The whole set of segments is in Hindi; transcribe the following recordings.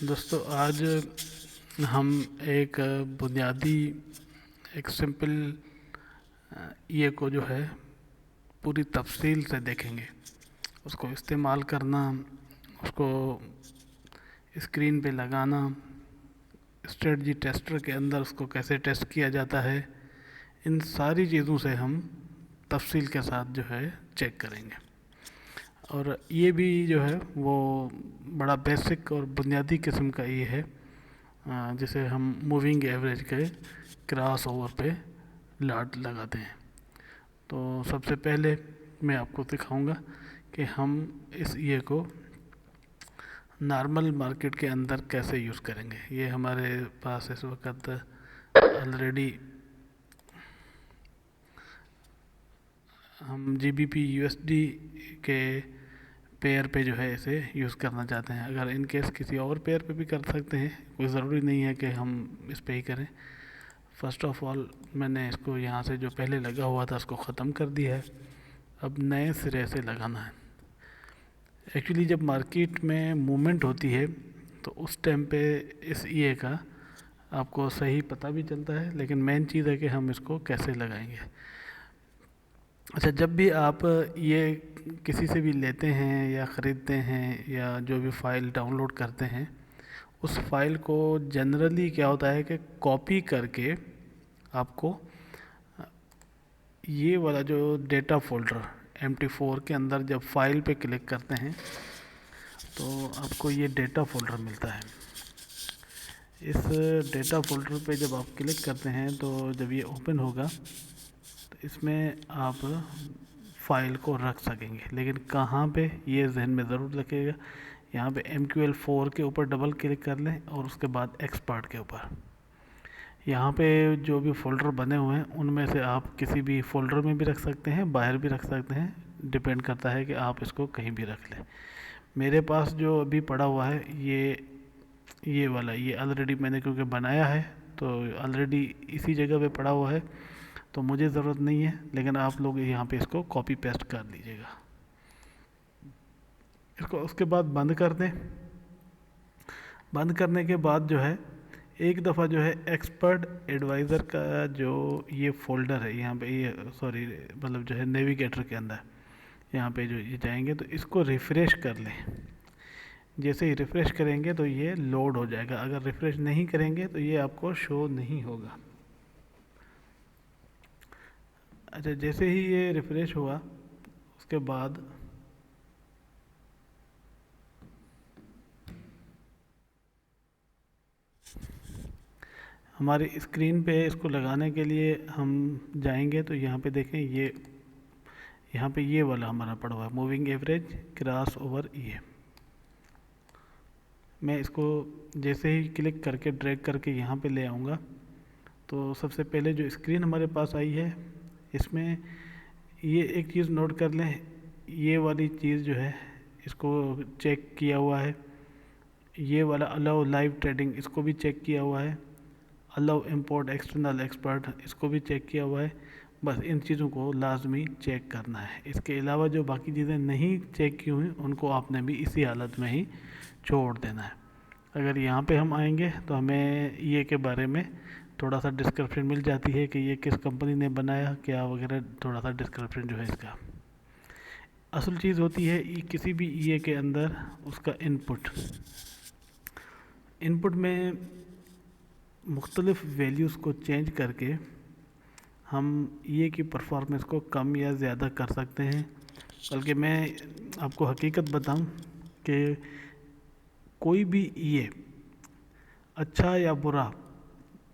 दोस्तों आज हम एक बुनियादी एक सिंपल ये को जो है पूरी तफसील से देखेंगे। उसको इस्तेमाल करना, उसको स्क्रीन पे लगाना, स्ट्रेटजी टेस्टर के अंदर उसको कैसे टेस्ट किया जाता है, इन सारी चीज़ों से हम तफसील के साथ जो है चेक करेंगे। और ये भी जो है वो बड़ा बेसिक और बुनियादी किस्म का ये है जिसे हम मूविंग एवरेज के क्रॉस ओवर पे लाट लगाते हैं। तो सबसे पहले मैं आपको दिखाऊंगा कि हम इस ये को नॉर्मल मार्केट के अंदर कैसे यूज़ करेंगे। ये हमारे पास इस वक्त ऑलरेडी हम जीबीपी यूएसडी के पेयर पे जो है इसे यूज़ करना चाहते हैं। अगर इन केस किसी और पेयर पे भी कर सकते हैं, कोई ज़रूरी नहीं है कि हम इस पे ही करें। फ़र्स्ट ऑफ ऑल मैंने इसको यहाँ से जो पहले लगा हुआ था उसको ख़त्म कर दिया है। अब नए सिरे से लगाना है। एक्चुअली जब मार्केट में मूवमेंट होती है तो उस टाइम पे इस ईए का आपको सही पता भी चलता है, लेकिन मेन चीज़ है कि हम इसको कैसे लगाएंगे। अच्छा, जब भी आप ये किसी से भी लेते हैं या ख़रीदते हैं या जो भी फ़ाइल डाउनलोड करते हैं, उस फाइल को जनरली क्या होता है कि कॉपी करके आपको ये वाला जो डेटा फोल्डर MT4 के अंदर जब फाइल पे क्लिक करते हैं तो आपको ये डेटा फोल्डर मिलता है। इस डेटा फोल्डर पे जब आप क्लिक करते हैं तो जब ये ओपन होगा तो इसमें आप फाइल को रख सकेंगे, लेकिन कहाँ पे ये जहन में ज़रूर रखिएगा। यहाँ पे MQL4 के ऊपर डबल क्लिक कर लें और उसके बाद एक्सपर्ट के ऊपर यहाँ पे जो भी फ़ोल्डर बने हुए हैं उनमें से आप किसी भी फ़ोल्डर में भी रख सकते हैं, बाहर भी रख सकते हैं, डिपेंड करता है कि आप इसको कहीं भी रख लें। मेरे पास जो अभी पड़ा हुआ है ये वाला, ये ऑलरेडी मैंने क्योंकि बनाया है तो ऑलरेडी इसी जगह पे पड़ा हुआ है, तो मुझे ज़रूरत नहीं है, लेकिन आप लोग यहाँ पे इसको कॉपी पेस्ट कर लीजिएगा। इसको उसके बाद बंद कर दें। बंद करने के बाद जो है एक दफ़ा जो है एक्सपर्ट एडवाइज़र का जो ये फ़ोल्डर है यहाँ पे, ये सॉरी मतलब जो है नेविगेटर के अंदर यहाँ पे जो ये जाएंगे तो इसको रिफ़्रेश कर लें। जैसे ही रिफ़्रेश करेंगे तो ये लोड हो जाएगा। अगर रिफ़्रेश नहीं करेंगे तो ये आपको शो नहीं होगा। अच्छा, जैसे ही ये रिफ़्रेश हुआ उसके बाद हमारी स्क्रीन पे इसको लगाने के लिए हम जाएंगे तो यहाँ पे देखें ये यहाँ पे ये वाला हमारा पड़ा हुआ है मूविंग एवरेज क्रॉस ओवर ये। मैं इसको जैसे ही क्लिक करके ड्रैग करके यहाँ पे ले आऊँगा तो सबसे पहले जो स्क्रीन हमारे पास आई है इसमें ये एक चीज़ नोट कर लें, ये वाली चीज़ जो है इसको चेक किया हुआ है। ये वाला अलाउ लाइव ट्रेडिंग इसको भी चेक किया हुआ है। अलाउ इंपोर्ट एक्सटर्नल एक्सपर्ट इसको भी चेक किया हुआ है। बस इन चीज़ों को लाजमी चेक करना है। इसके अलावा जो बाकी चीज़ें नहीं चेक की हुई उनको आपने भी इसी हालत में ही छोड़ देना है। अगर यहाँ पे हम आएंगे तो हमें ये के बारे में थोड़ा सा डिस्क्रिप्शन मिल जाती है कि ये किस कंपनी ने बनाया क्या वगैरह, थोड़ा सा डिस्क्रिप्शन जो है इसका। असल चीज़ होती है किसी भी ये के अंदर उसका इनपुट में मुख्तलिफ़ वैल्यूज़ को चेंज करके हम ये की परफॉर्मेंस को कम या ज़्यादा कर सकते हैं। बल्कि मैं आपको हकीकत बताऊं कि कोई भी ये अच्छा या बुरा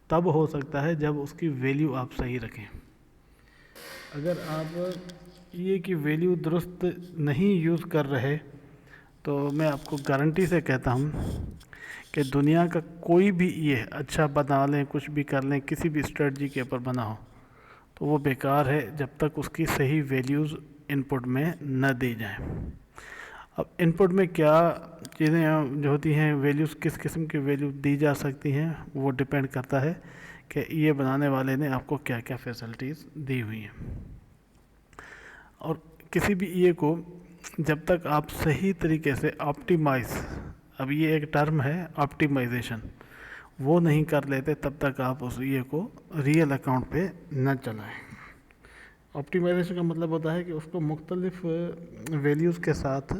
तब हो सकता है जब उसकी वैल्यू आप सही रखें। अगर आप ये की वैल्यू दुरुस्त नहीं यूज़ कर रहे तो मैं आपको गारंटी से कहता हूँ कि दुनिया का कोई भी ये अच्छा बना लें, कुछ भी कर लें, किसी भी स्ट्रेटजी के ऊपर बना हो तो वो बेकार है जब तक उसकी सही वैल्यूज़ इनपुट में न दी जाएं। अब इनपुट में क्या चीज़ें जो होती हैं, वैल्यूज़ किस किस्म की वैल्यू दी जा सकती हैं, वो डिपेंड करता है कि ये बनाने वाले ने आपको क्या क्या फैसिलिटीज़ दी हुई हैं। और किसी भी ये को जब तक आप सही तरीके से ऑप्टिमाइज़ अब ये एक टर्म है ऑप्टिमाइजेशन, वो नहीं कर लेते तब तक आप उस ये को रियल अकाउंट पे न चलाएं। ऑप्टिमाइजेशन का मतलब होता है कि उसको मुख्तलिफ वैल्यूज़ के साथ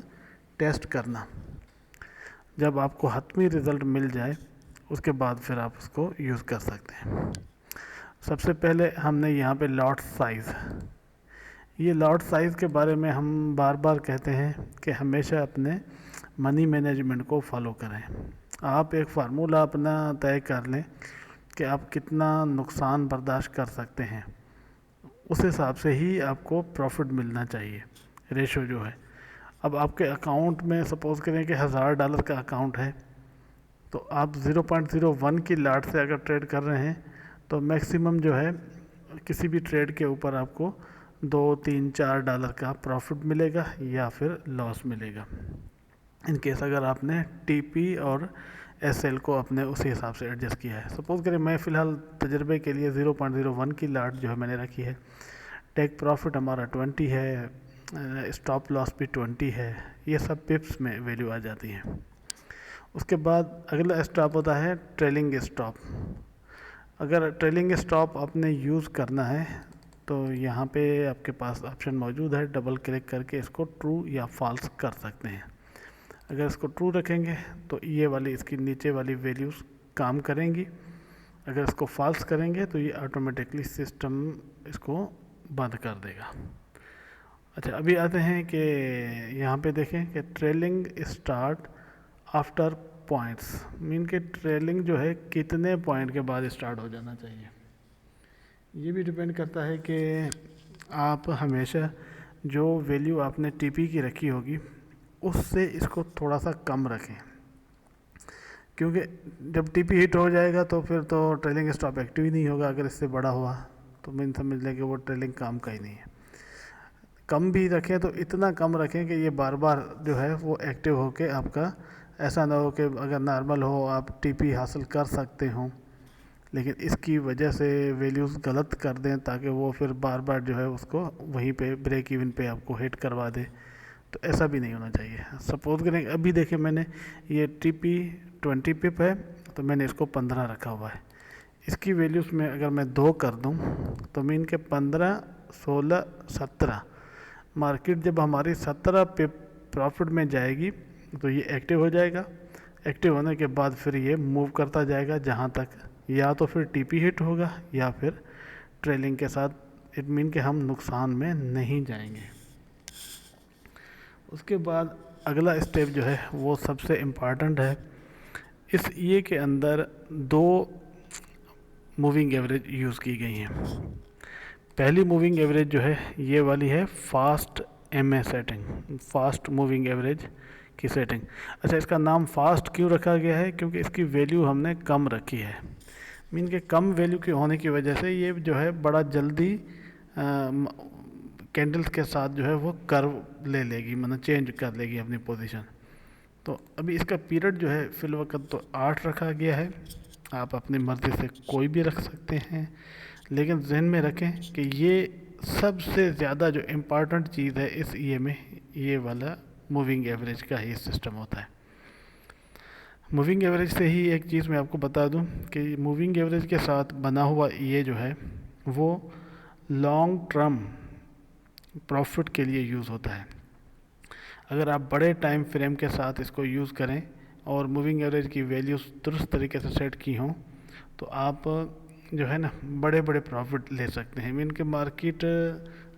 टेस्ट करना। जब आपको हतमी रिज़ल्ट मिल जाए उसके बाद फिर आप उसको यूज़ कर सकते हैं। सबसे पहले हमने यहाँ पे लॉट साइज़, ये लॉट साइज़ के बारे में हम बार बार कहते हैं कि हमेशा अपने मनी मैनेजमेंट को फॉलो करें। आप एक फार्मूला अपना तय कर लें कि आप कितना नुकसान बर्दाश्त कर सकते हैं, उस हिसाब से ही आपको प्रॉफिट मिलना चाहिए, रेशो जो है। अब आपके अकाउंट में सपोज़ करें कि $1000 का अकाउंट है, तो आप 0.01 की लाट से अगर ट्रेड कर रहे हैं तो मैक्सिमम जो है किसी भी ट्रेड के ऊपर आपको $2, $3, $4 का प्रॉफिट मिलेगा या फिर लॉस मिलेगा, इन केस अगर आपने टीपी और एसएल को अपने उसी हिसाब से एडजस्ट किया है। सपोज़ करें मैं फ़िलहाल तजर्बे के लिए 0.01 की लाट जो है मैंने रखी है, टेक प्रॉफिट हमारा 20 है, स्टॉप लॉस भी 20 है, ये सब पिप्स में वैल्यू आ जाती हैं। उसके बाद अगला स्टॉप होता है ट्रेलिंग स्टॉप। अगर ट्रेलिंग स्टॉप आपने यूज़ करना है तो यहाँ पे आपके पास ऑप्शन मौजूद है, डबल क्लिक करके इसको ट्रू या फॉल्स कर सकते हैं। अगर इसको ट्रू रखेंगे तो ये वाली इसकी नीचे वाली वैल्यूज़ काम करेंगी, अगर इसको फॉल्स करेंगे तो ये ऑटोमेटिकली सिस्टम इसको बंद कर देगा। अच्छा, अभी आते हैं कि यहाँ पे देखें कि trailing start after points, mean के ट्रेलिंग जो है कितने पॉइंट के बाद स्टार्ट हो जाना चाहिए। ये भी डिपेंड करता है कि आप हमेशा जो वैल्यू आपने टीपी की रखी होगी उससे इसको थोड़ा सा कम रखें, क्योंकि जब टीपी हिट हो जाएगा तो फिर तो ट्रेलिंग स्टॉप एक्टिव ही नहीं होगा। अगर इससे बड़ा हुआ तो मीन समझ लें कि वो ट्रेलिंग काम का ही नहीं है। कम भी रखें तो इतना कम रखें कि ये बार बार जो है वो एक्टिव होके आपका, ऐसा ना हो कि अगर नॉर्मल हो आप टीपी हासिल कर सकते हों लेकिन इसकी वजह से वैल्यूज़ गलत कर दें, ताकि वो फिर बार बार जो है उसको वहीं पे ब्रेक इवन पे आपको हिट करवा दे, तो ऐसा भी नहीं होना चाहिए। सपोज करें अभी देखिए मैंने ये टीपी 20 पिप है तो मैंने इसको 15 रखा हुआ है, इसकी वैल्यूज़ में अगर मैं 2 कर दूं तो मीन के 15, 16, 17, मार्केट जब हमारी 17 पिप प्रॉफिट में जाएगी तो ये एक्टिव हो जाएगा। एक्टिव होने के बाद फिर ये मूव करता जाएगा जहाँ तक या तो फिर टीपी हिट होगा या फिर ट्रेलिंग के साथ, इट मीन कि हम नुकसान में नहीं जाएंगे। उसके बाद अगला स्टेप जो है वो सबसे इम्पॉर्टेंट है। इस ये के अंदर 2 मूविंग एवरेज यूज़ की गई हैं। पहली मूविंग एवरेज जो है ये वाली है fast MA setting, fast moving average की सेटिंग। अच्छा, इसका नाम फास्ट क्यों रखा गया है? क्योंकि इसकी वैल्यू हमने कम रखी है, मीन के कम वैल्यू के होने की वजह से ये जो है बड़ा जल्दी कैंडल्स के साथ जो है वो कर्व ले लेगी, मतलब चेंज कर लेगी अपनी पोजीशन। तो अभी इसका पीरियड जो है फिलवक्त तो 8 रखा गया है, आप अपनी मर्ज़ी से कोई भी रख सकते हैं, लेकिन जहन में रखें कि ये सबसे ज़्यादा जो इम्पॉर्टेंट चीज़ है इस ईए में, ये वाला मूविंग एवरेज का ही सिस्टम होता है। मूविंग एवरेज से ही एक चीज़ मैं आपको बता दूं कि मूविंग एवरेज के साथ बना हुआ ये जो है वो लॉन्ग टर्म प्रॉफिट के लिए यूज़ होता है। अगर आप बड़े टाइम फ्रेम के साथ इसको यूज़ करें और मूविंग एवरेज की वैल्यूज़ दुरुस्त तरीके से सेट की हों तो आप जो है ना बड़े बड़े प्रॉफिट ले सकते हैं। मीन के मार्केट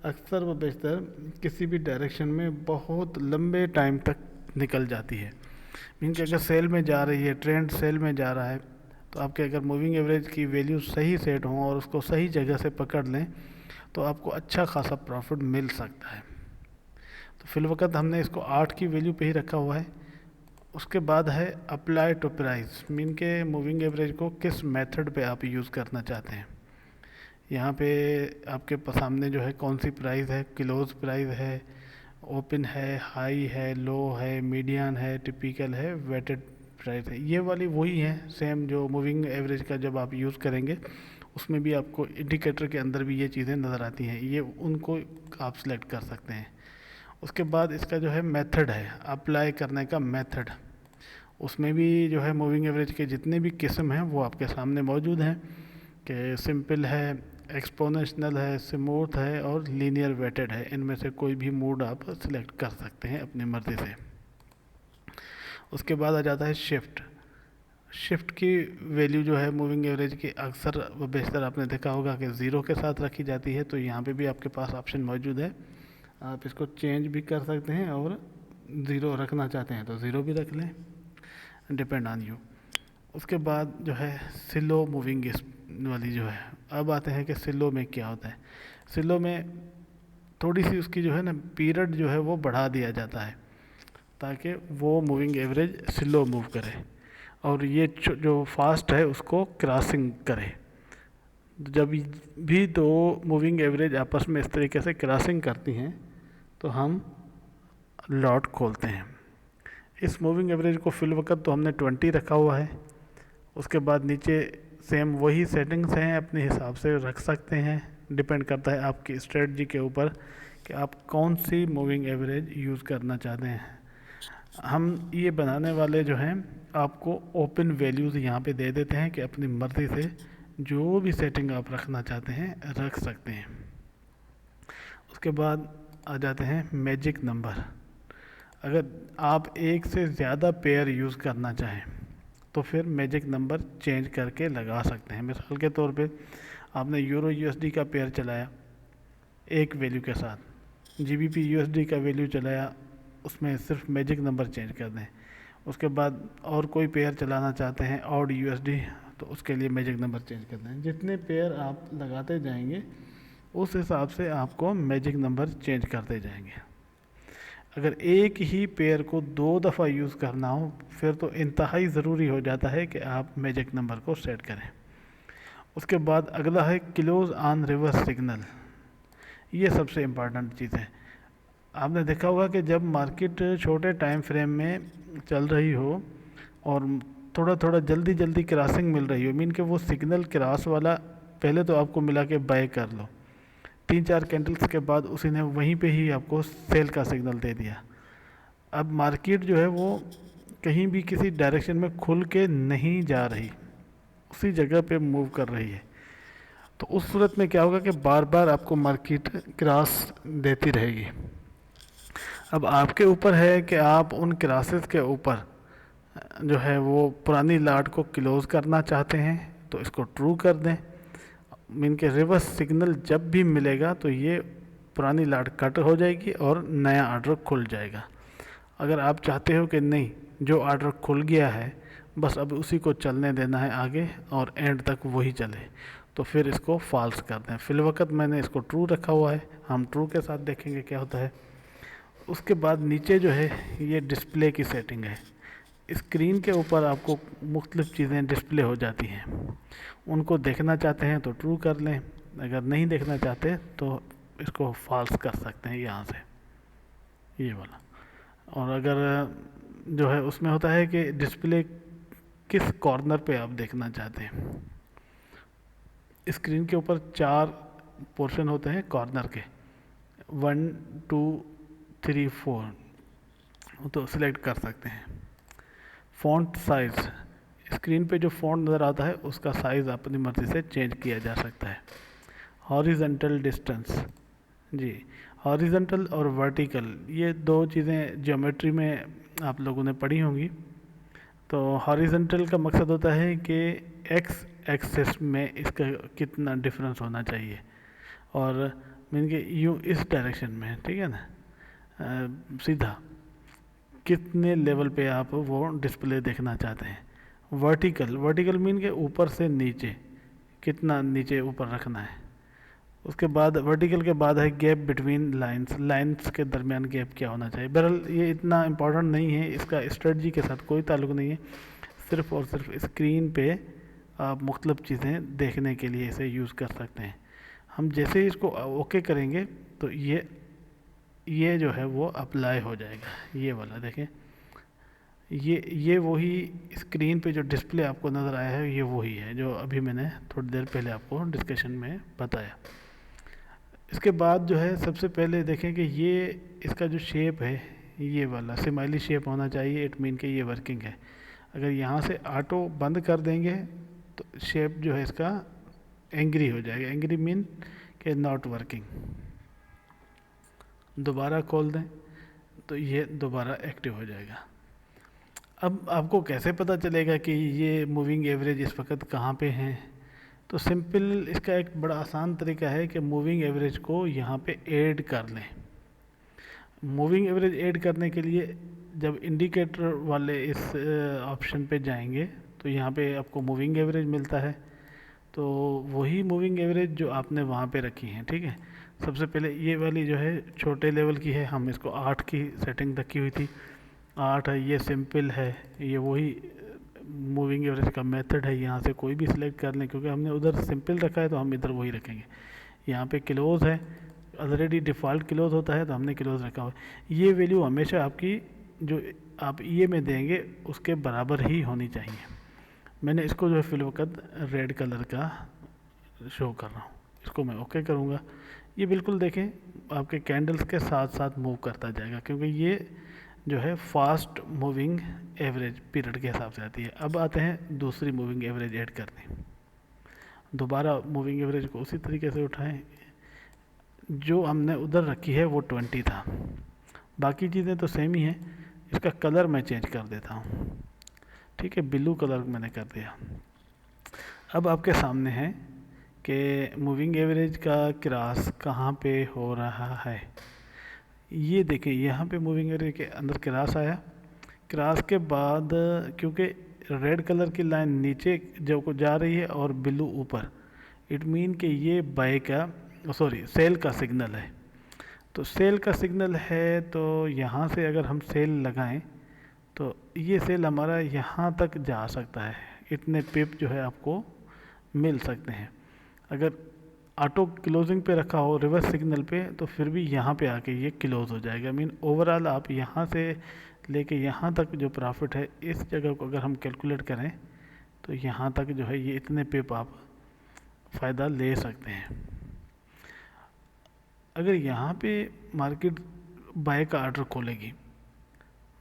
अक्सर व बेशतर किसी भी डायरेक्शन में बहुत लंबे टाइम तक निकल जाती है। मीन कि अगर सेल में जा रही है, ट्रेंड सेल में जा रहा है, तो आपके अगर मूविंग एवरेज की वैल्यू सही सेट हों और उसको सही जगह से पकड़ लें तो आपको अच्छा खासा प्रॉफिट मिल सकता है। तो फिलवक्त हमने इसको 8 की वैल्यू पे ही रखा हुआ है। उसके बाद है अप्लाई टू प्राइस, मीन के मूविंग एवरेज को किस मेथड पे आप यूज़ करना चाहते हैं। यहाँ पे आपके सामने जो है कौन सी प्राइस है, क्लोज प्राइस है, ओपन है, हाई है, लो है, मीडियन है, टिपिकल है, वेटेड प्राइस है। ये वाली वही है सेम जो मूविंग एवरेज का जब आप यूज़ करेंगे उसमें भी आपको इंडिकेटर के अंदर भी ये चीज़ें नज़र आती हैं, ये उनको आप सिलेक्ट कर सकते हैं। उसके बाद इसका जो है मेथड है, अप्लाई करने का मेथड, उसमें भी जो है मूविंग एवरेज के जितने भी किस्म हैं वो आपके सामने मौजूद हैं, कि सिंपल है, एक्सपोनेंशियल है, स्मूथ है और लीनियर वेटेड है। इनमें से कोई भी मोड आप सिलेक्ट कर सकते हैं अपनी मर्ज़ी से। उसके बाद आ जाता है शिफ्ट। शिफ्ट की वैल्यू जो है मूविंग एवरेज की अक्सर व बेशतर आपने देखा होगा कि ज़ीरो के साथ रखी जाती है, तो यहाँ पे भी आपके पास ऑप्शन मौजूद है। आप इसको चेंज भी कर सकते हैं और ज़ीरो रखना चाहते हैं तो ज़ीरो भी रख लें, डिपेंड ऑन यू। उसके बाद जो है स्लो मूविंग वाली जो है, अब आते हैं कि स्लो में क्या होता है। स्लो में थोड़ी सी उसकी जो है ना पीरियड जो है वो बढ़ा दिया जाता है, ताकि वो मूविंग एवरेज स्लो मूव करे और ये जो फास्ट है उसको क्रॉसिंग करे। जब भी दो मूविंग एवरेज आपस में इस तरीके से क्रॉसिंग करती हैं तो हम लॉट खोलते हैं। इस मूविंग एवरेज को फिल वक्त तो हमने 20 रखा हुआ है। उसके बाद नीचे सेम वही सेटिंग्स हैं, अपने हिसाब से रख सकते हैं, डिपेंड करता है आपकी स्ट्रेटजी के ऊपर कि आप कौन सी मूविंग एवरेज यूज़ करना चाहते हैं। हम ये बनाने वाले जो हैं आपको ओपन वैल्यूज़ यहाँ पे दे देते हैं कि अपनी मर्ज़ी से जो भी सेटिंग आप रखना चाहते हैं रख सकते हैं। उसके बाद आ जाते हैं मैजिक नंबर। अगर आप एक से ज़्यादा पेयर यूज़ करना चाहें तो फिर मैजिक नंबर चेंज करके लगा सकते हैं। मिसाल के तौर पे आपने यूरो यूएसडी का पेयर चलाया एक वैल्यू के साथ, जीबीपी यूएसडी का वैल्यू चलाया, उसमें सिर्फ मैजिक नंबर चेंज कर दें। उसके बाद और कोई पेयर चलाना चाहते हैं ऑड यूएसडी, तो उसके लिए मैजिक नंबर चेंज कर दें। जितने पेयर आप लगाते जाएंगे उस हिसाब से आपको मैजिक नंबर चेंज करते जाएंगे। अगर एक ही पेयर को 2 दफ़ा यूज़ करना हो फिर तो इंतहाई ज़रूरी हो जाता है कि आप मैजिक नंबर को सेट करें। उसके बाद अगला है क्लोज ऑन रिवर्स सिग्नल। ये सबसे इम्पॉर्टेंट चीज़ है। आपने देखा होगा कि जब मार्केट छोटे टाइम फ्रेम में चल रही हो और थोड़ा थोड़ा जल्दी जल्दी क्रॉसिंग मिल रही हो, मीन कि वो सिग्नल क्रॉस वाला पहले तो आपको मिला के बाय कर लो, 3-4 कैंडल्स के बाद उसी ने वहीं पे ही आपको सेल का सिग्नल दे दिया। अब मार्केट जो है वो कहीं भी किसी डायरेक्शन में खुल के नहीं जा रही, उसी जगह पे मूव कर रही है। तो उस सूरत में क्या होगा कि बार बार आपको मार्केट क्रॉस देती रहेगी। अब आपके ऊपर है कि आप उन क्रॉसेस के ऊपर जो है वो पुरानी लाट को क्लोज करना चाहते हैं तो इसको ट्रू कर दें। मीन के रिवर्स सिग्नल जब भी मिलेगा तो ये पुरानी लाट कट हो जाएगी और नया ऑर्डर खुल जाएगा। अगर आप चाहते हो कि नहीं, जो ऑर्डर खुल गया है बस अब उसी को चलने देना है आगे और एंड तक वही चले, तो फिर इसको फॉल्स कर दें। फिल वक्त मैंने इसको ट्रू रखा हुआ है, हम ट्रू के साथ देखेंगे क्या होता है। उसके बाद नीचे जो है ये डिस्प्ले की सेटिंग है। स्क्रीन के ऊपर आपको मुख्तलिफ़ चीज़ें डिस्प्ले हो जाती हैं, उनको देखना चाहते हैं तो ट्रू कर लें, अगर नहीं देखना चाहते तो इसको फॉल्स कर सकते हैं यहाँ से, ये वाला। और अगर जो है उसमें होता है कि डिस्प्ले किस कॉर्नर पे आप देखना चाहते हैं। स्क्रीन के ऊपर 4 पोर्शन होते हैं कॉर्नर के, 1 2 3 4, तो सिलेक्ट कर सकते हैं। फ़ॉन्ट साइज़, स्क्रीन पे जो फ़ॉन्ट नज़र आता है उसका साइज़ अपनी मर्ज़ी से चेंज किया जा सकता है। हॉरिजेंटल डिस्टेंस, जी हॉरिजेंटल और वर्टिकल ये दो चीज़ें ज्योमेट्री में आप लोगों ने पढ़ी होंगी। तो हॉरिजेंटल का मकसद होता है कि एक्स एक्सिस में इसका कितना डिफरेंस होना चाहिए, और मीन के यूँ इस डायरेक्शन में, ठीक है ना, सीधा कितने लेवल पे आप वो डिस्प्ले देखना चाहते हैं। वर्टिकल, वर्टिकल मीन के ऊपर से नीचे कितना नीचे ऊपर रखना है। उसके बाद वर्टिकल के बाद है गैप बिटवीन लाइंस, लाइंस के दरमियान गैप क्या होना चाहिए। बहरहाल ये इतना इम्पोर्टेंट नहीं है, इसका स्ट्रेटजी के साथ कोई ताल्लुक़ नहीं है, सिर्फ़ और सिर्फ स्क्रीन पे आप मुख्तलिफ़ चीज़ें देखने के लिए इसे यूज़ कर सकते हैं। हम जैसे ही इसको ओके करेंगे तो ये जो है वो अप्लाई हो जाएगा। ये वाला देखें, ये वही स्क्रीन पे जो डिस्प्ले आपको नज़र आया है ये वही है जो अभी मैंने थोड़ी देर पहले आपको डिस्कशन में बताया। इसके बाद जो है सबसे पहले देखें कि ये इसका जो शेप है ये वाला स्माइली शेप होना चाहिए, इट मीन कि ये वर्किंग है। अगर यहाँ से ऑटो बंद कर देंगे तो शेप जो है इसका एंग्री हो जाएगा। एंग्री मीन के नॉट वर्किंग। दोबारा खोल दें तो ये दोबारा एक्टिव हो जाएगा। अब आपको कैसे पता चलेगा कि ये मूविंग एवरेज इस वक्त कहाँ पे हैं? तो सिंपल इसका एक बड़ा आसान तरीका है कि मूविंग एवरेज को यहाँ पे ऐड कर लें। मूविंग एवरेज ऐड करने के लिए जब इंडिकेटर वाले इस ऑप्शन पे जाएंगे तो यहाँ पे आपको मूविंग एवरेज मिलता है। तो वही मूविंग एवरेज जो आपने वहाँ पे रखी है, ठीक है। सबसे पहले ये वाली जो है छोटे लेवल की है, हम इसको 8 की सेटिंग रखी हुई थी, 8 है। ये सिंपल है, ये वही मूविंग एवरेज का मेथड है। यहाँ से कोई भी सिलेक्ट कर लें, क्योंकि हमने उधर सिंपल रखा है तो हम इधर वही रखेंगे। यहाँ पे क्लोज है, ऑलरेडी डिफ़ॉल्ट क्लोज होता है तो हमने क्लोज रखा हुआ है। ये वैल्यू हमेशा आपकी जो आप ये में देंगे उसके बराबर ही होनी चाहिए। मैंने इसको जो है फिल वक्त रेड कलर का शो कर रहा हूँ, इसको मैं ओके करूँगा। ये बिल्कुल देखें आपके कैंडल्स के साथ साथ मूव करता जाएगा, क्योंकि ये जो है फास्ट मूविंग एवरेज पीरियड के हिसाब से आती है। अब आते हैं दूसरी मूविंग एवरेज ऐड करने। दोबारा मूविंग एवरेज को उसी तरीके से उठाएं, जो हमने उधर रखी है वो 20 था, बाकी चीज़ें तो सेम ही हैं। इसका कलर मैं चेंज कर देता हूँ, ठीक है, ब्लू कलर मैंने कर दिया। अब आपके सामने है कि मूविंग एवरेज का क्रॉस कहाँ पे हो रहा है। ये देखें, यहाँ पे मूविंग एवरेज के अंदर क्रॉस आया। क्रॉस के बाद क्योंकि रेड कलर की लाइन नीचे जो को जा रही है और ब्लू ऊपर, इट मीन कि ये बाय का सेल का सिग्नल है। तो सेल का सिग्नल है, तो यहाँ से अगर हम सेल लगाएं तो ये सेल हमारा यहाँ तक जा सकता है। इतने पिप जो है आपको मिल सकते हैं। अगर ऑटो क्लोजिंग पे रखा हो रिवर्स सिग्नल पे, तो फिर भी यहाँ पे आके ये क्लोज हो जाएगा। मीन ओवरऑल आप यहाँ से लेके यहाँ तक जो प्रॉफिट है, इस जगह को अगर हम कैलकुलेट करें तो यहाँ तक जो है ये इतने पिप आप फ़ायदा ले सकते हैं। अगर यहाँ पे मार्केट बाय का ऑर्डर खोलेगी,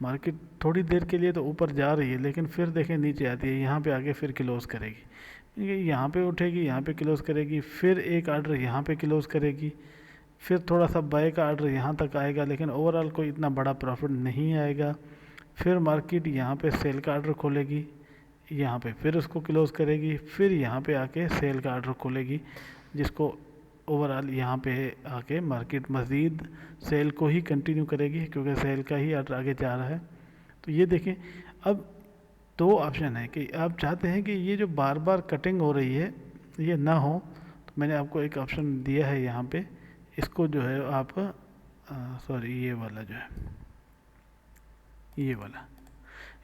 मार्केट थोड़ी देर के लिए तो ऊपर जा रही है, लेकिन फिर देखें नीचे आती है, यहाँ पे आके फिर क्लोज करेगी, यहाँ पे उठेगी, यहाँ पे क्लोज करेगी, फिर एक ऑर्डर यहाँ पे क्लोज करेगी, फिर थोड़ा सा बाय का ऑर्डर यहाँ तक आएगा, लेकिन ओवरऑल कोई इतना बड़ा प्रॉफिट नहीं आएगा। फिर मार्केट यहाँ पे सेल का ऑर्डर खोलेगी, यहाँ पे फिर उसको क्लोज करेगी, फिर यहाँ पे आके सेल का ऑर्डर खोलेगी, जिसको ओवरऑल यहाँ पे आके मार्केट मज़ीद सेल को ही कंटिन्यू करेगी, क्योंकि सेल का ही ऑर्डर आगे जा रहा है। तो ये देखें, अब दो ऑप्शन है कि आप चाहते हैं कि ये जो बार बार कटिंग हो रही है ये ना हो, तो मैंने आपको एक ऑप्शन दिया है यहाँ पे, इसको जो है आप ये वाला जो है, ये वाला,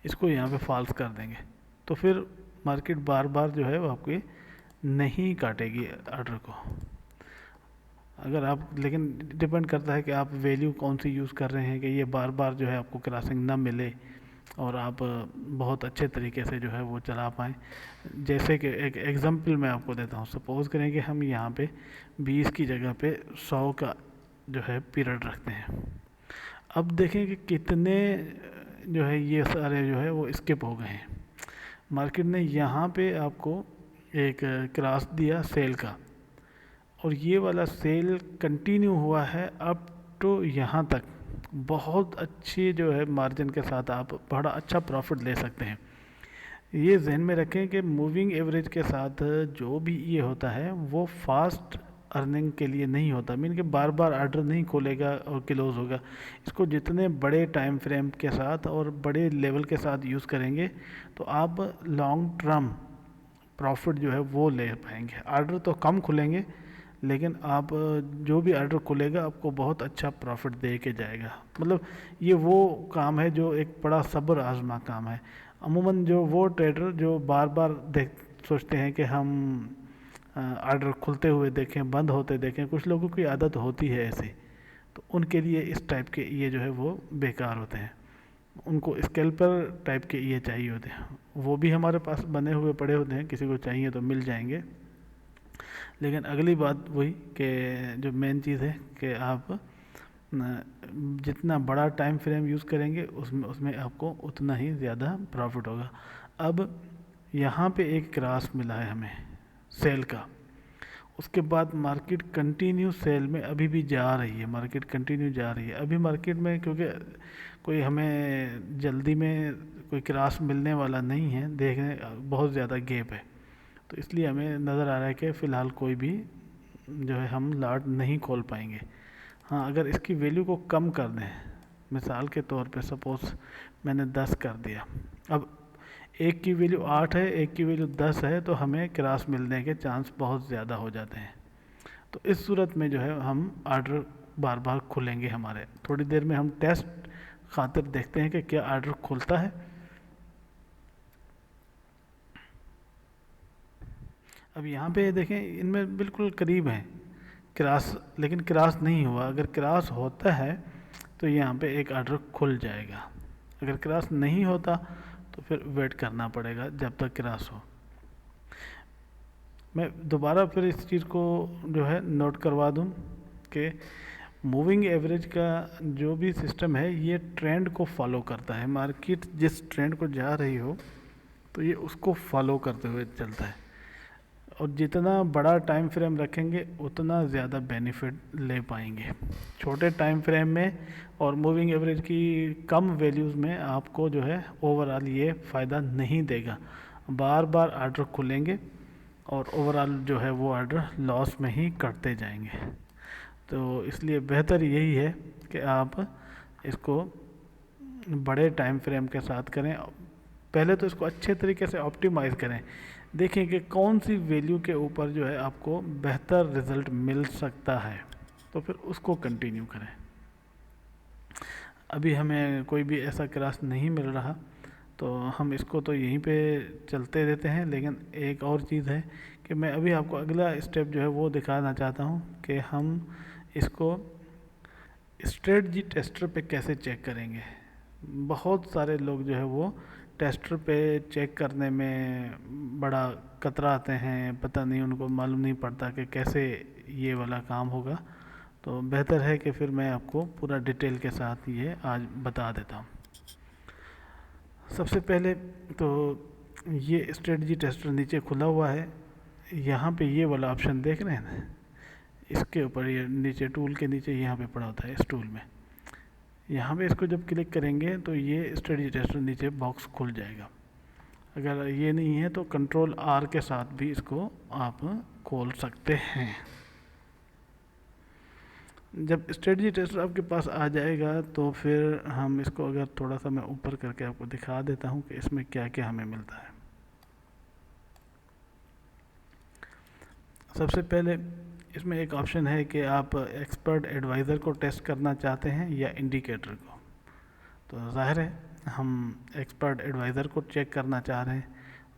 इसको यहाँ पे फॉल्स कर देंगे, तो फिर मार्केट बार बार जो है वो आपके नहीं काटेगी ऑर्डर को। अगर आप, लेकिन डिपेंड करता है कि आप वैल्यू कौन सी यूज़ कर रहे हैं कि ये बार बार जो है आपको क्रॉसिंग ना मिले और आप बहुत अच्छे तरीके से जो है वो चला पाएँ। जैसे कि एक एग्जांपल मैं आपको देता हूँ। सपोज़ करें कि हम यहाँ पे 20 की जगह पे 100 का जो है पीरियड रखते हैं। अब देखें कि कितने जो है ये सारे जो है वो स्किप हो गए हैं। मार्केट ने यहाँ पे आपको एक क्रॉस दिया सेल का, और ये वाला सेल कंटिन्यू हुआ है अप टू यहाँ तक। बहुत अच्छी जो है मार्जिन के साथ आप बड़ा अच्छा प्रॉफिट ले सकते हैं। ये जहन में रखें कि मूविंग एवरेज के साथ जो भी ये होता है वो फास्ट अर्निंग के लिए नहीं होता। मीन कि बार बार ऑर्डर नहीं खोलेगा और क्लोज होगा। इसको जितने बड़े टाइम फ्रेम के साथ और बड़े लेवल के साथ यूज़ करेंगे तो आप लॉन्ग टर्म प्रॉफिट जो है वो ले पाएंगे। ऑर्डर तो कम खुलेंगे, लेकिन आप जो भी ऑर्डर खुलेगा आपको बहुत अच्छा प्रॉफिट दे के जाएगा। मतलब ये वो काम है जो एक बड़ा सब्र आजमा काम है। अमूमन जो वो ट्रेडर जो बार बार सोचते हैं कि हम ऑर्डर खुलते हुए देखें, बंद होते देखें, कुछ लोगों की आदत होती है ऐसी, तो उनके लिए इस टाइप के ये जो है वो बेकार होते हैं। उनको स्कैल्पर टाइप के ये चाहिए होते हैं। वो भी हमारे पास बने हुए पड़े होते हैं, किसी को चाहिए तो मिल जाएंगे। लेकिन अगली बात वही कि जो मेन चीज़ है कि आप जितना बड़ा टाइम फ्रेम यूज़ करेंगे उसमें आपको उतना ही ज़्यादा प्रॉफिट होगा। अब यहाँ पे एक क्रॉस मिला है हमें सेल का, उसके बाद मार्केट कंटिन्यू सेल में अभी भी जा रही है, मार्केट कंटिन्यू जा रही है। अभी मार्केट में क्योंकि कोई हमें जल्दी में कोई क्रॉस मिलने वाला नहीं है, देखने बहुत ज़्यादा गैप है, तो इसलिए हमें नज़र आ रहा है कि फ़िलहाल कोई भी जो है हम लॉट नहीं खोल पाएंगे। हाँ, अगर इसकी वैल्यू को कम कर दें, मिसाल के तौर पे सपोज़ मैंने 10 कर दिया, अब एक की वैल्यू 8 है, एक की वैल्यू 10 है, तो हमें क्रॉस मिलने के चांस बहुत ज़्यादा हो जाते हैं। तो इस सूरत में जो है हम आर्डर बार बार खुलेंगे हमारे। थोड़ी देर में हम टेस्ट खातिर देखते हैं कि क्या आर्डर खुलता है। अब यहाँ पे देखें, इनमें बिल्कुल करीब हैं क्रॉस, लेकिन क्रॉस नहीं हुआ। अगर क्रॉस होता है तो यहाँ पे एक आर्डर खुल जाएगा, अगर क्रॉस नहीं होता तो फिर वेट करना पड़ेगा जब तक क्रॉस हो। मैं दोबारा फिर इस चीज़ को जो है नोट करवा दूँ कि मूविंग एवरेज का जो भी सिस्टम है ये ट्रेंड को फॉलो करता है। मार्केट जिस ट्रेंड को जा रही हो तो ये उसको फॉलो करते हुए चलता है, और जितना बड़ा टाइम फ्रेम रखेंगे उतना ज़्यादा बेनिफिट ले पाएंगे। छोटे टाइम फ्रेम में और मूविंग एवरेज की कम वैल्यूज़ में आपको जो है ओवरऑल ये फ़ायदा नहीं देगा, बार बार आर्डर खुलेंगे और ओवरऑल जो है वो आर्डर लॉस में ही कटते जाएंगे। तो इसलिए बेहतर यही है कि आप इसको बड़े टाइम फ्रेम के साथ करें। पहले तो इसको अच्छे तरीके से ऑप्टिमाइज़ करें, देखें कि कौन सी वैल्यू के ऊपर जो है आपको बेहतर रिज़ल्ट मिल सकता है, तो फिर उसको कंटिन्यू करें। अभी हमें कोई भी ऐसा क्रॉस नहीं मिल रहा तो हम इसको तो यहीं पे चलते देते हैं। लेकिन एक और चीज़ है कि मैं अभी आपको अगला स्टेप जो है वो दिखाना चाहता हूँ कि हम इसको स्ट्रेटजी टेस्टर पे कैसे चेक करेंगे। बहुत सारे लोग जो है वो टेस्टर पे चेक करने में बड़ा कतराते हैं, पता नहीं, उनको मालूम नहीं पड़ता कि कैसे ये वाला काम होगा। तो बेहतर है कि फिर मैं आपको पूरा डिटेल के साथ ये आज बता देता हूँ। सबसे पहले तो ये स्ट्रेटजी टेस्टर नीचे खुला हुआ है, यहाँ पे ये वाला ऑप्शन देख रहे हैं ना, इसके ऊपर ये नीचे टूल के नीचे यहाँ पे पड़ा होता है, इस टूल में यहाँ पे इसको जब क्लिक करेंगे तो ये स्ट्रेटजी टेस्टर नीचे बॉक्स खुल जाएगा। अगर ये नहीं है तो कंट्रोल आर के साथ भी इसको आप खोल सकते हैं। जब स्ट्रेटजी टेस्टर आपके पास आ जाएगा तो फिर हम इसको, अगर थोड़ा सा मैं ऊपर करके आपको दिखा देता हूँ कि इसमें क्या क्या हमें मिलता है। सबसे पहले इसमें एक ऑप्शन है कि आप एक्सपर्ट एडवाइज़र को टेस्ट करना चाहते हैं या इंडिकेटर को। तो ज़ाहिर है हम एक्सपर्ट एडवाइज़र को चेक करना चाह रहे हैं।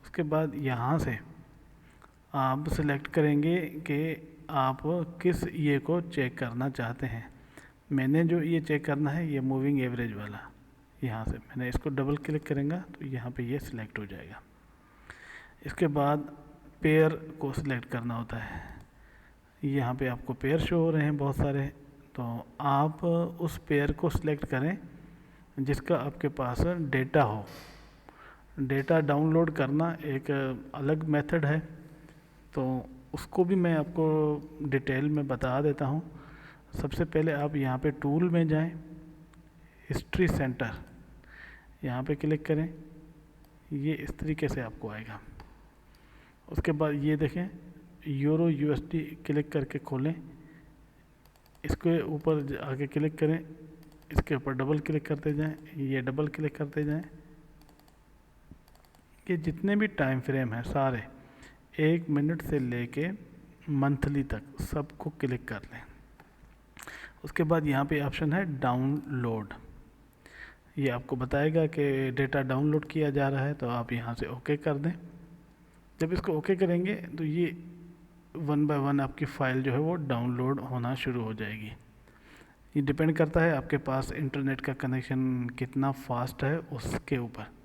उसके बाद यहाँ से आप सिलेक्ट करेंगे कि आप किस ये को चेक करना चाहते हैं। मैंने जो ये चेक करना है ये मूविंग एवरेज वाला, यहाँ से मैंने इसको डबल क्लिक करेंगे तो यहाँ पे ये सिलेक्ट हो जाएगा। इसके बाद पेयर को सिलेक्ट करना होता है, यहाँ पे आपको पेयर शो हो रहे हैं बहुत सारे, तो आप उस पेयर को सिलेक्ट करें जिसका आपके पास डेटा हो। डेटा डाउनलोड करना एक अलग मेथड है, तो उसको भी मैं आपको डिटेल में बता देता हूँ। सबसे पहले आप यहाँ पे टूल में जाएं, हिस्ट्री सेंटर यहाँ पे क्लिक करें, ये इस तरीके से आपको आएगा। उसके बाद ये देखें यूरो यूएसडी क्लिक करके खोलें, इसके ऊपर आगे क्लिक करें, इसके ऊपर डबल क्लिक करते जाएं, ये डबल क्लिक करते जाएं। ये जितने भी टाइम फ्रेम हैं सारे 1 मिनट से लेके मंथली तक सबको क्लिक कर लें। उसके बाद यहाँ पे ऑप्शन है डाउनलोड, ये आपको बताएगा कि डेटा डाउनलोड किया जा रहा है, तो आप यहाँ से ओके कर दें। जब इसको ओके करेंगे तो ये 1 बाय 1 आपकी फ़ाइल जो है वो डाउनलोड होना शुरू हो जाएगी। ये डिपेंड करता है आपके पास इंटरनेट का कनेक्शन कितना फास्ट है उसके ऊपर।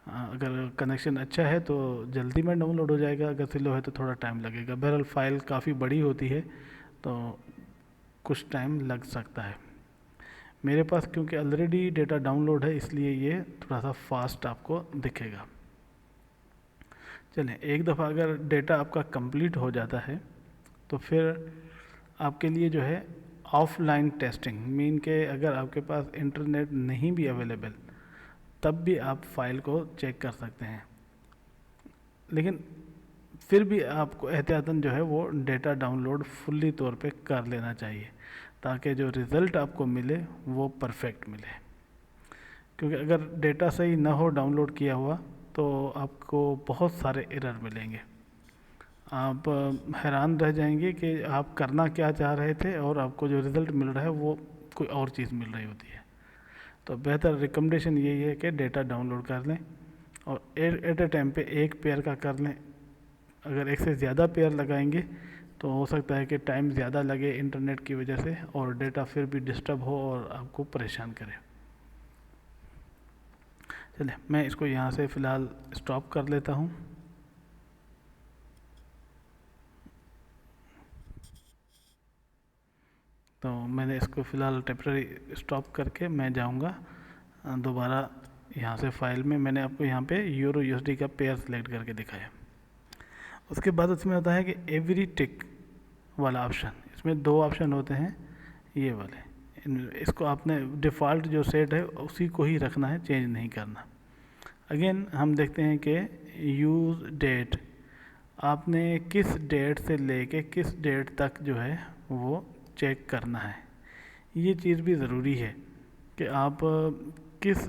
अगर कनेक्शन अच्छा है तो जल्दी में डाउनलोड हो जाएगा, अगर स्लो है तो थोड़ा टाइम लगेगा। बहरहाल फ़ाइल काफ़ी बड़ी होती है तो कुछ टाइम लग सकता है। मेरे पास क्योंकि ऑलरेडी डेटा डाउनलोड है इसलिए ये थोड़ा सा फास्ट आपको दिखेगा। चलें, एक दफ़ा अगर डेटा आपका कंप्लीट हो जाता है तो फिर आपके लिए जो है ऑफलाइन टेस्टिंग मीन के अगर आपके पास इंटरनेट नहीं भी अवेलेबल तब भी आप फाइल को चेक कर सकते हैं, लेकिन फिर भी आपको एहतियातन जो है वो डेटा डाउनलोड फुल्ली तौर पे कर लेना चाहिए ताकि जो रिज़ल्ट आपको मिले वो परफेक्ट मिले। क्योंकि अगर डेटा सही ना हो डाउनलोड किया हुआ तो आपको बहुत सारे एरर मिलेंगे, आप हैरान रह जाएंगे कि आप करना क्या चाह रहे थे और आपको जो रिज़ल्ट मिल रहा है वो कोई और चीज़ मिल रही होती है। तो बेहतर रिकमेंडेशन यही है कि डेटा डाउनलोड कर लें और एट ए टाइम पे एक पेयर का कर लें। अगर एक से ज़्यादा पेयर लगाएंगे तो हो सकता है कि टाइम ज़्यादा लगे इंटरनेट की वजह से और डेटा फिर भी डिस्टर्ब हो और आपको परेशान करे। चलिए, मैं इसको यहाँ से फ़िलहाल स्टॉप कर लेता हूँ। तो मैंने इसको फ़िलहाल टेम्पररी स्टॉप करके मैं जाऊँगा दोबारा यहाँ से फाइल में। मैंने आपको यहाँ पे यूरो यूएसडी का पेयर सेलेक्ट करके दिखाया। उसके बाद उसमें होता है कि एवरी टिक वाला ऑप्शन, इसमें दो ऑप्शन होते हैं ये वाले, इसको आपने डिफ़ॉल्ट जो सेट है उसी को ही रखना है, चेंज नहीं करना। अगेन हम देखते हैं कि यूज़ डेट, आपने किस डेट से लेके किस डेट तक जो है वो चेक करना है। ये चीज़ भी ज़रूरी है कि आप किस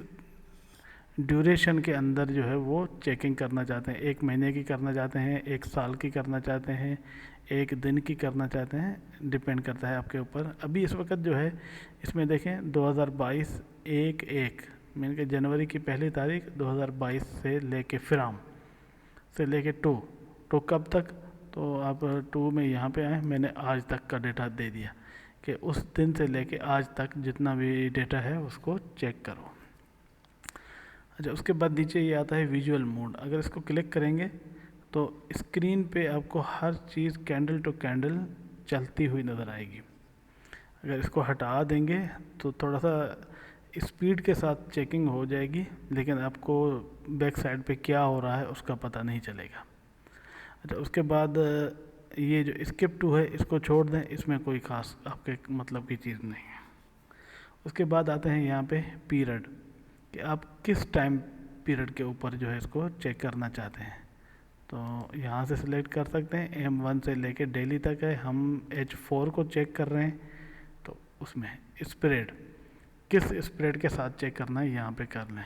ड्यूरेशन के अंदर जो है वो चेकिंग करना चाहते हैं, एक महीने की करना चाहते हैं, एक साल की करना चाहते हैं, एक दिन की करना चाहते हैं, डिपेंड करता है आपके ऊपर। अभी इस वक्त जो है इसमें देखें 2022 1/1 मीन के जनवरी की पहली तारीख 2022 से लेके फिराम से लेके टू कब तक, तो आप टू में यहाँ पे आए, मैंने आज तक का डेटा दे दिया कि उस दिन से लेके आज तक जितना भी डेटा है उसको चेक करो। अच्छा, उसके बाद नीचे ये आता है विजुअल मोड, अगर इसको क्लिक करेंगे तो स्क्रीन पे आपको हर चीज़ कैंडल टू कैंडल चलती हुई नज़र आएगी। अगर इसको हटा देंगे तो थोड़ा सा स्पीड के साथ चेकिंग हो जाएगी, लेकिन आपको बैक साइड पे क्या हो रहा है उसका पता नहीं चलेगा। अच्छा, उसके बाद ये जो स्किप टू है इसको छोड़ दें, इसमें कोई ख़ास आपके मतलब की चीज़ नहीं है। उसके बाद आते हैं यहाँ पे पीरियड, कि आप किस टाइम पीरियड के ऊपर जो है इसको चेक करना चाहते हैं। तो यहाँ से सिलेक्ट कर सकते हैं, M1 से लेके डेली तक है, हम H4 को चेक कर रहे हैं तो उसमें स्प्रेड किस स्प्रेड के साथ चेक करना है यहाँ पे कर लें।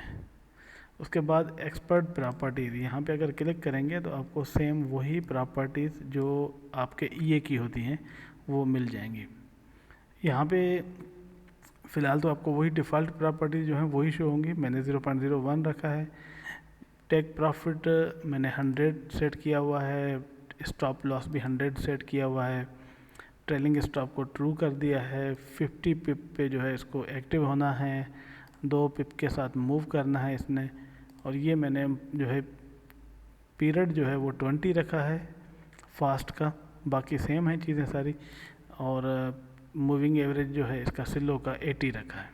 उसके बाद एक्सपर्ट प्रॉपर्टीज़, यहाँ पे अगर क्लिक करेंगे तो आपको सेम वही प्रॉपर्टीज़ जो आपके ईए की होती हैं वो मिल जाएंगी। यहाँ पे फ़िलहाल तो आपको वही डिफ़ॉल्ट प्रॉपर्टीज़ जो हैं वही शो होंगी। मैंने 0.01 रखा है, टेक प्रॉफिट मैंने 100 सेट किया हुआ है, स्टॉप लॉस भी 100 सेट किया हुआ है, ट्रेलिंग स्टॉप को ट्रू कर दिया है, 50 पिप पे जो है इसको एक्टिव होना है, 2 पिप के साथ मूव करना है इसने, और ये मैंने जो है पीरियड जो है वो 20 रखा है फास्ट का, बाकी सेम है चीज़ें सारी, और मूविंग एवरेज जो है इसका स्लो का 80 रखा है।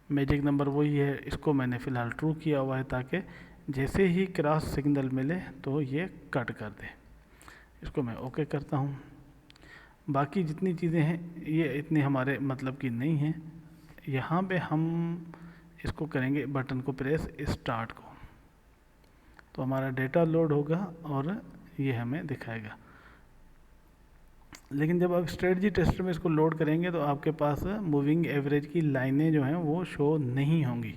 मैजिक नंबर वही है, इसको मैंने फ़िलहाल ट्रू किया हुआ है ताकि जैसे ही क्रॉस सिग्नल मिले तो ये कट कर दे। इसको मैं ओके करता हूँ। बाकी जितनी चीज़ें हैं ये इतनी हमारे मतलब की नहीं हैं। यहाँ पे हम इसको करेंगे बटन को प्रेस स्टार्ट को, तो हमारा डेटा लोड होगा और ये हमें दिखाएगा। लेकिन जब आप स्ट्रेटजी टेस्टर में इसको लोड करेंगे तो आपके पास मूविंग एवरेज की लाइनें जो हैं वो शो नहीं होंगी।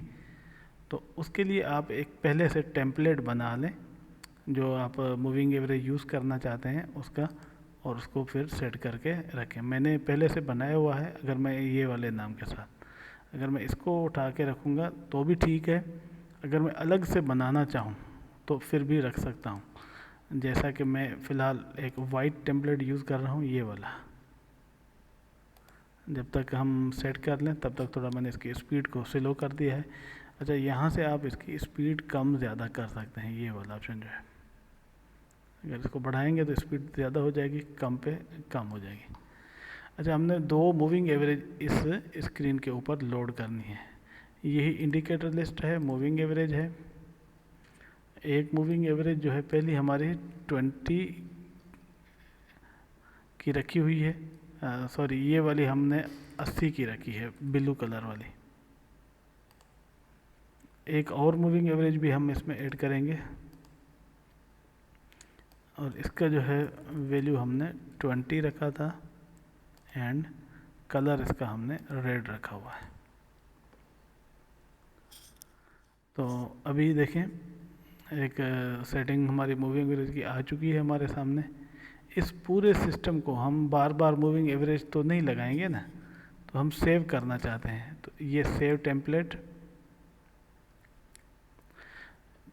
तो उसके लिए आप एक पहले से टेम्पलेट बना लें जो आप मूविंग एवरेज यूज़ करना चाहते हैं उसका, और उसको फिर सेट करके रखें। मैंने पहले से बनाया हुआ है, अगर मैं ये वाले नाम के साथ, अगर मैं इसको उठा के रखूँगा तो भी ठीक है, अगर मैं अलग से बनाना चाहूँ तो फिर भी रख सकता हूँ। जैसा कि मैं फ़िलहाल एक वाइट टेम्पलेट यूज़ कर रहा हूँ, ये वाला। जब तक हम सेट कर लें तब तक थोड़ा मैंने इसकी स्पीड को स्लो कर दिया है। अच्छा, यहाँ से आप इसकी स्पीड कम ज़्यादा कर सकते हैं, ये वाला ऑप्शन जो है, अगर इसको बढ़ाएंगे तो स्पीड ज़्यादा हो जाएगी, कम पे कम हो जाएगी। अच्छा, हमने 2 मूविंग एवरेज इस स्क्रीन के ऊपर लोड करनी है। यही इंडिकेटर लिस्ट है, मूविंग एवरेज है, एक मूविंग एवरेज जो है पहली हमारी 20 की रखी हुई है, सॉरी ये वाली हमने 80 की रखी है, ब्लू कलर वाली। एक और मूविंग एवरेज भी हम इसमें ऐड करेंगे और इसका जो है वैल्यू हमने 20 रखा था एंड कलर इसका हमने रेड रखा हुआ है। तो अभी देखें एक सेटिंग हमारी मूविंग एवरेज की आ चुकी है हमारे सामने। इस पूरे सिस्टम को हम बार बार मूविंग एवरेज तो नहीं लगाएंगे ना, तो हम सेव करना चाहते हैं, तो ये सेव टेम्पलेट,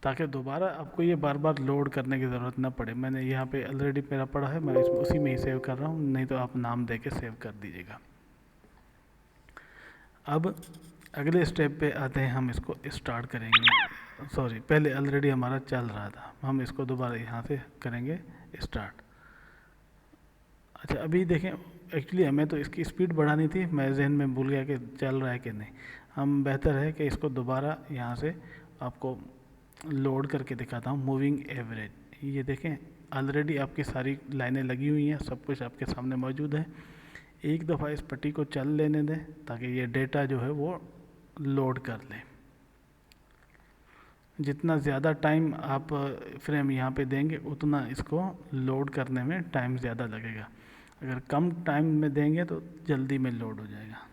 ताकि दोबारा आपको ये बार बार लोड करने की ज़रूरत ना पड़े। मैंने यहाँ पे ऑलरेडी मेरा पड़ा है, मैं इसमें उसी में ही सेव कर रहा हूँ, नहीं तो आप नाम दे के सेव कर दीजिएगा। अब अगले स्टेप पे आते हैं, हम इसको स्टार्ट करेंगे। सॉरी, पहले ऑलरेडी हमारा चल रहा था, हम इसको दोबारा यहाँ से करेंगे स्टार्ट। अच्छा अभी देखें, एक्चुअली हमें तो इसकी स्पीड बढ़ानी थी, मैं जहन में भूल गया कि चल रहा है कि नहीं। हम बेहतर है कि इसको दोबारा यहाँ से आपको लोड करके दिखाता हूँ मूविंग एवरेज। ये देखें ऑलरेडी आपकी सारी लाइनें लगी हुई हैं, सब कुछ आपके सामने मौजूद है। एक दफ़ा इस पट्टी को चल लेने दें ताकि ये डेटा जो है वो लोड कर ले। जितना ज़्यादा टाइम आप फ्रेम यहाँ पे देंगे उतना इसको लोड करने में टाइम ज़्यादा लगेगा। अगर कम टाइम में देंगे तो जल्दी में लोड हो जाएगा।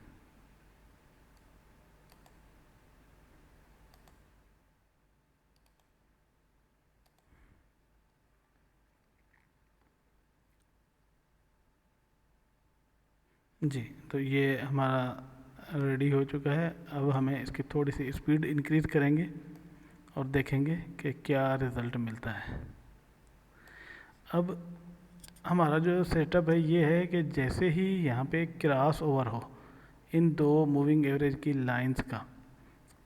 जी, तो ये हमारा रेडी हो चुका है। अब हमें इसकी थोड़ी सी स्पीड इंक्रीज़ करेंगे और देखेंगे कि क्या रिज़ल्ट मिलता है। अब हमारा जो सेटअप है ये है कि जैसे ही यहाँ पे क्रॉस ओवर हो इन दो मूविंग एवरेज की लाइंस का,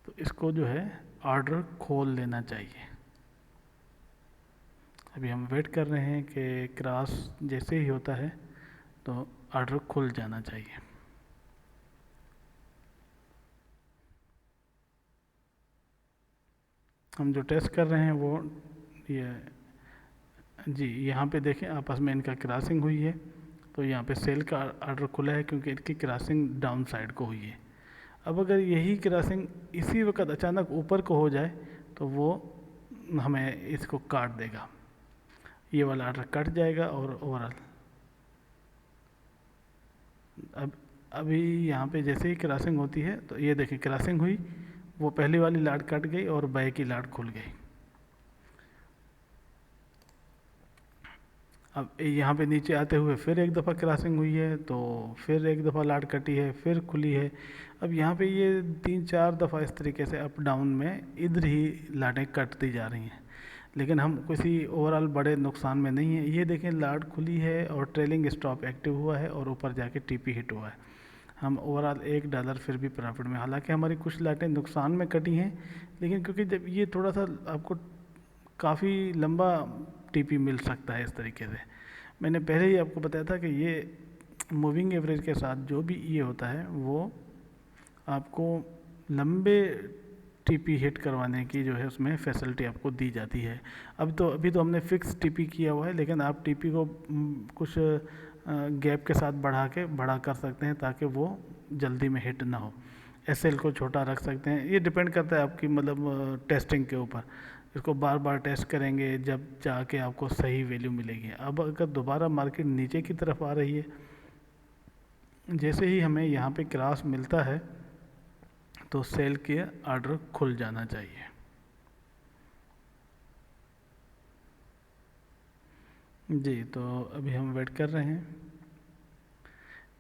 तो इसको जो है ऑर्डर खोल लेना चाहिए। अभी हम वेट कर रहे हैं कि क्रॉस जैसे ही होता है तो ऑर्डर खुल जाना चाहिए। हम जो टेस्ट कर रहे हैं वो ये जी, यहाँ पे देखें आपस में इनका क्रॉसिंग हुई है, तो यहाँ पे सेल का ऑर्डर खुला है क्योंकि इनकी क्रॉसिंग डाउन साइड को हुई है। अब अगर यही क्रॉसिंग इसी वक्त अचानक ऊपर को हो जाए तो वो हमें इसको काट देगा, ये वाला ऑर्डर कट जाएगा और ओवरऑल अब अभी यहाँ पे जैसे ही क्रॉसिंग होती है तो ये देखें क्रॉसिंग हुई, वो पहली वाली लाट कट गई और बैक की लाट खुल गई। अब यहाँ पे नीचे आते हुए फिर एक दफ़ा क्रॉसिंग हुई है तो फिर एक दफ़ा लाट कटी है, फिर खुली है। अब यहाँ पे ये 3-4 दफ़ा इस तरीके से अप डाउन में इधर ही लाटें कटती जा रही हैं, लेकिन हम किसी ओवरऑल बड़े नुकसान में नहीं है। ये देखें लाट खुली है और ट्रेलिंग स्टॉप एक्टिव हुआ है और ऊपर जाके टीपी हिट हुआ है। हम ओवरऑल $1 फिर भी प्रॉफिट में, हालांकि हमारी कुछ लाटें नुकसान में कटी हैं, लेकिन क्योंकि जब ये थोड़ा सा आपको काफ़ी लंबा टीपी मिल सकता है इस तरीके से। मैंने पहले ही आपको बताया था कि ये मूविंग एवरेज के साथ जो भी ये होता है वो आपको लंबे टीपी हिट करवाने की जो है उसमें फैसिलिटी आपको दी जाती है। अभी तो हमने फिक्स टीपी किया हुआ है, लेकिन आप टीपी को कुछ गैप के साथ बड़ा कर सकते हैं ताकि वो जल्दी में हिट ना हो। एसएल को छोटा रख सकते हैं, ये डिपेंड करता है आपकी मतलब टेस्टिंग के ऊपर। इसको बार बार टेस्ट करेंगे जब जाके आपको सही वैल्यू मिलेगी। अब अगर दोबारा मार्केट नीचे की तरफ आ रही है, जैसे ही हमें यहाँ पे क्रॉस मिलता है तो सेल के ऑर्डर खुल जाना चाहिए। जी, तो अभी हम वेट कर रहे हैं,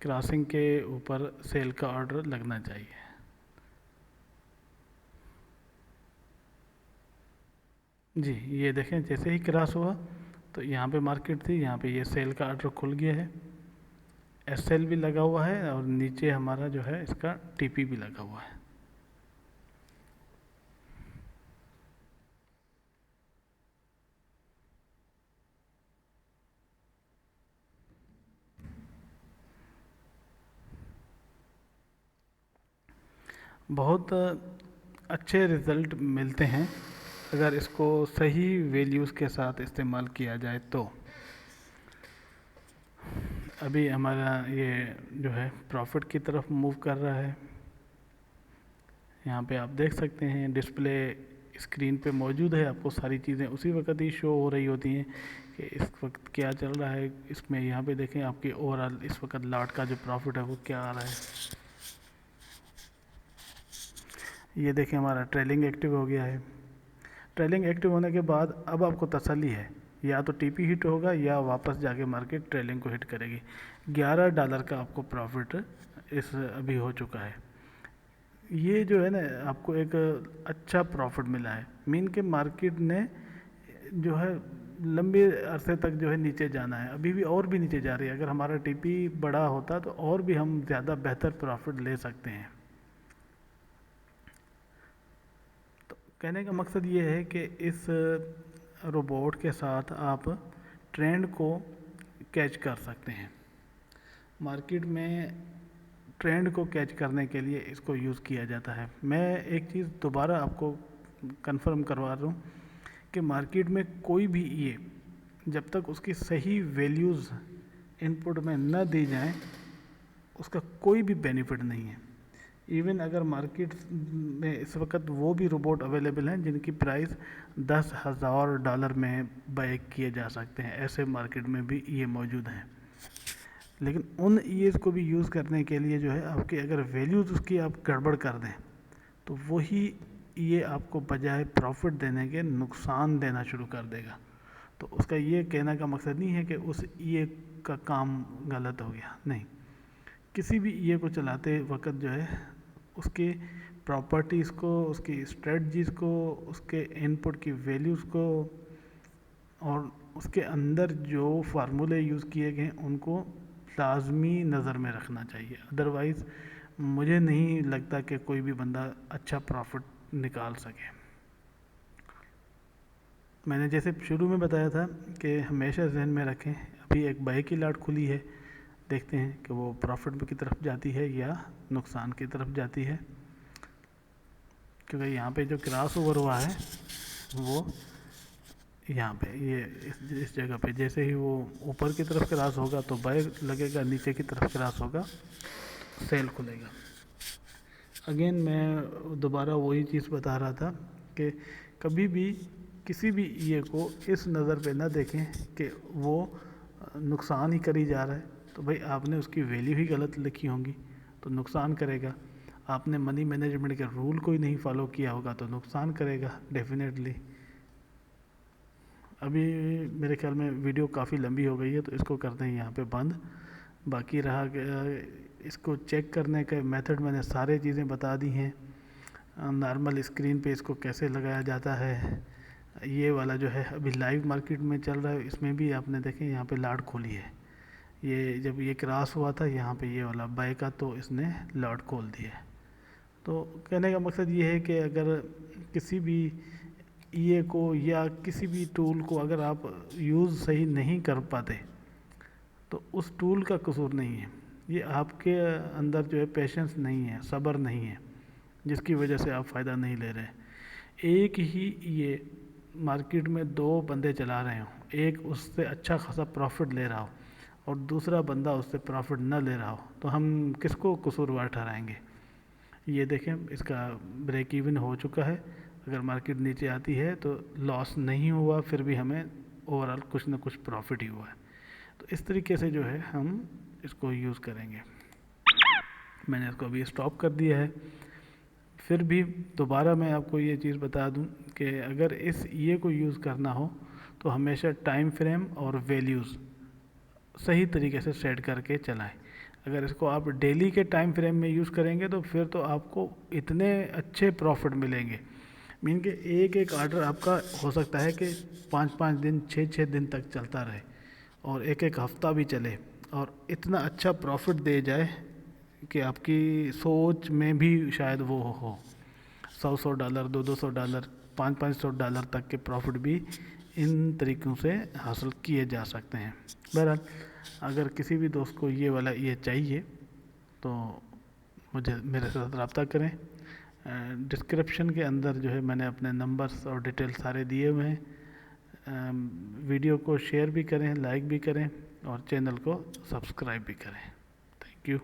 क्रॉसिंग के ऊपर सेल का ऑर्डर लगना चाहिए। जी, ये देखें जैसे ही क्रॉस हुआ तो यहाँ पे मार्केट थी, यहाँ पे ये सेल का ऑर्डर खुल गया है, एसएल भी लगा हुआ है और नीचे हमारा जो है इसका टीपी भी लगा हुआ है। बहुत अच्छे रिज़ल्ट मिलते हैं अगर इसको सही वैल्यूज़ के साथ इस्तेमाल किया जाए तो। अभी हमारा ये जो है प्रॉफिट की तरफ मूव कर रहा है। यहाँ पे आप देख सकते हैं डिस्प्ले स्क्रीन पे मौजूद है, आपको सारी चीज़ें उसी वक्त ही शो हो रही होती हैं कि इस वक्त क्या चल रहा है इसमें। यहाँ पे देखें आपकी ओवरऑल इस वक्त लॉट का जो प्रॉफिट है वो क्या आ रहा है। ये देखें हमारा ट्रेलिंग एक्टिव हो गया है। ट्रेलिंग एक्टिव होने के बाद अब आपको तसल्ली है, या तो टीपी हिट होगा या वापस जाके मार्केट ट्रेलिंग को हिट करेगी। $11 का आपको प्रॉफिट इस अभी हो चुका है। ये जो है ना आपको एक अच्छा प्रॉफिट मिला है। मीन के मार्केट ने जो है लंबे अरसे तक जो है नीचे जाना है, अभी भी और भी नीचे जा रही है। अगर हमारा टीपी बड़ा होता तो और भी हम ज़्यादा बेहतर प्रॉफिट ले सकते हैं। तो कहने का मकसद ये है कि इस रोबोट के साथ आप ट्रेंड को कैच कर सकते हैं। मार्केट में ट्रेंड को कैच करने के लिए इसको यूज़ किया जाता है। मैं एक चीज़ दोबारा आपको कंफर्म करवा रहा हूँ कि मार्केट में कोई भी ये जब तक उसकी सही वैल्यूज़ इनपुट में न दी जाएं उसका कोई भी बेनिफिट नहीं है। इवन अगर मार्केट में इस वक्त वो भी रोबोट अवेलेबल हैं जिनकी प्राइस $10,000 में बाय किए जा सकते हैं, ऐसे मार्केट में भी ये मौजूद हैं। लेकिन उन ईएस को भी यूज़ करने के लिए जो है आपकी अगर वैल्यूज़ उसकी आप गड़बड़ कर दें तो वही ये आपको बजाय प्रॉफिट देने के नुकसान देना शुरू कर देगा। तो उसका ये कहने का मकसद नहीं है कि उस ईए का काम गलत हो गया, नहीं। किसी भी ईए को चलाते वक्त जो है उसके प्रॉपर्टीज़ को, उसकी स्ट्रेटजीज़ को, उसके इनपुट की वैल्यूज़ को और उसके अंदर जो फार्मूले यूज़ किए गए उनको लाजमी नज़र में रखना चाहिए। अदरवाइज़ मुझे नहीं लगता कि कोई भी बंदा अच्छा प्रॉफिट निकाल सके। मैंने जैसे शुरू में बताया था कि हमेशा जहन में रखें, अभी एक बाई की लॉट खुली है, देखते हैं कि वो प्रॉफिट की तरफ जाती है या नुकसान की तरफ जाती है। क्योंकि यहाँ पे जो क्रॉस ओवर हुआ है वो यहाँ पे ये इस जगह पे जैसे ही वो ऊपर की तरफ क्रॉस होगा तो बाय लगेगा, नीचे की तरफ क्रॉस होगा सेल खुलेगा। अगेन मैं दोबारा वही चीज़ बता रहा था कि कभी भी किसी भी ईए को इस नज़र पे ना देखें कि वो नुकसान ही करी जा रहा है, तो भाई आपने उसकी वैल्यू ही गलत लिखी होंगी तो नुकसान करेगा। आपने मनी मैनेजमेंट के रूल को ही नहीं फॉलो किया होगा तो नुकसान करेगा डेफिनेटली। अभी मेरे ख्याल में वीडियो काफ़ी लंबी हो गई है तो इसको करते हैं यहाँ पे बंद। बाकी रहा इसको चेक करने के मेथड मैंने सारे चीज़ें बता दी हैं। नॉर्मल स्क्रीन पे इसको कैसे लगाया जाता है, ये वाला जो है अभी लाइव मार्केट में चल रहा है, इसमें भी आपने देखें यहाँ पे लॉट खोली है। ये जब ये क्रॉस हुआ था यहाँ पे ये वाला बाय का तो इसने लॉट खोल दिया है। तो कहने का मकसद ये है कि अगर किसी भी ईए को या किसी भी टूल को अगर आप यूज़ सही नहीं कर पाते तो उस टूल का कसूर नहीं है, ये आपके अंदर जो है पेशेंस नहीं है, सब्र नहीं है, जिसकी वजह से आप फ़ायदा नहीं ले रहे। एक ही ये मार्केट में दो बंदे चला रहे हों, एक उससे अच्छा खासा प्रॉफिट ले रहा हो और दूसरा बंदा उससे प्रॉफिट न ले रहा हो, तो हम किसको कसूरवार ठहराएंगे। ये देखें इसका ब्रेक इवन हो चुका है। अगर मार्केट नीचे आती है तो लॉस नहीं हुआ, फिर भी हमें ओवरऑल कुछ ना कुछ प्रॉफिट ही हुआ है। तो इस तरीके से जो है हम इसको यूज़ करेंगे। मैंने इसको अभी स्टॉप कर दिया है। फिर भी दोबारा मैं आपको ये चीज़ बता दूं कि अगर इस ईए को यूज़ करना हो तो हमेशा टाइम फ्रेम और वैल्यूज़ सही तरीके से सेट करके चलाएं। अगर इसको आप डेली के टाइम फ्रेम में यूज़ करेंगे तो फिर तो आपको इतने अच्छे प्रॉफिट मिलेंगे। मीन के एक एक ऑर्डर आपका हो सकता है कि 5-5 दिन 6-6 दिन तक चलता रहे और एक एक हफ्ता भी चले और इतना अच्छा प्रॉफिट दे जाए कि आपकी सोच में भी शायद वो हो। $100 $200 $500 तक के प्रॉफिट भी इन तरीक़ों से हासिल किए जा सकते हैं। बहरहाल अगर किसी भी दोस्त को ये वाला ये चाहिए तो मुझे मेरे साथ रब्ता करें। डिस्क्रिप्शन के अंदर जो है मैंने अपने नंबर्स और डिटेल सारे दिए हुए हैं। वीडियो को शेयर भी करें, लाइक भी करें और चैनल को सब्सक्राइब भी करें। Thank you.